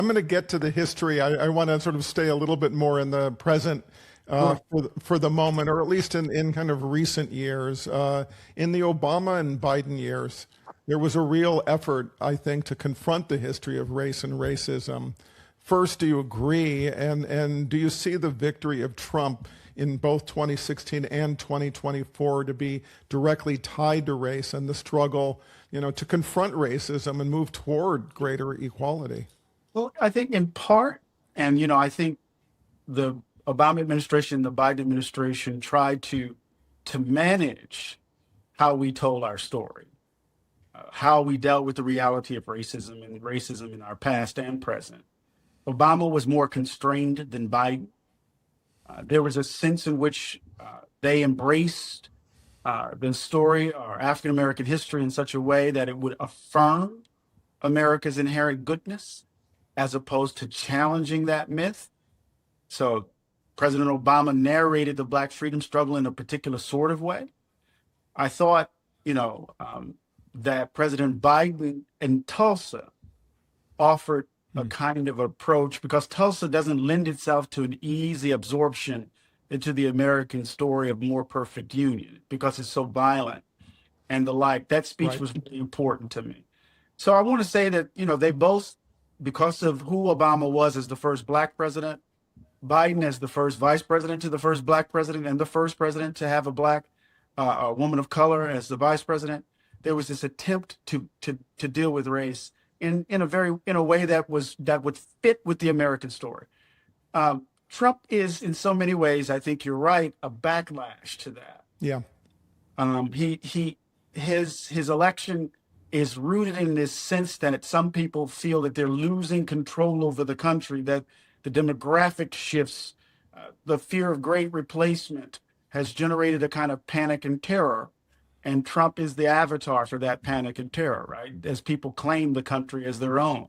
I'm going to get to the history. I want to sort of stay a little bit more in the present Sure. for the moment, or at least in kind of recent years. In the Obama and Biden years, there was a real effort, I think, to confront the history of race and racism. First, do you agree? And do you see the victory of Trump in both 2016 and 2024 to be directly tied to race and the struggle, to confront racism and move toward greater equality? Well, I think in part, and I think the Obama administration, the Biden administration tried to manage how we told our story, how we dealt with the reality of racism in our past and present. Obama was more constrained than Biden. There was a sense in which they embraced the story or African American history in such a way that it would affirm America's inherent goodness as opposed to challenging that myth. So President Obama narrated the Black freedom struggle in a particular sort of way. I thought, that President Biden in Tulsa offered a kind of approach because Tulsa doesn't lend itself to an easy absorption into the American story of more perfect union because it's so violent and the like. That speech Right. was really important to me. So I want to say that, they both, because of who Obama was as the first Black president, Biden as the first vice president to the first Black president, and the first president to have a woman of color as the vice president, there was this attempt to deal with race in a way that would fit with the American story. Trump is in so many ways, I think you're right, a backlash to that. Yeah. His election is rooted in this sense that some people feel that they're losing control over the country, that the demographic shifts, the fear of great replacement has generated a kind of panic and terror. And Trump is the avatar for that panic and terror, right? As people claim the country as their own.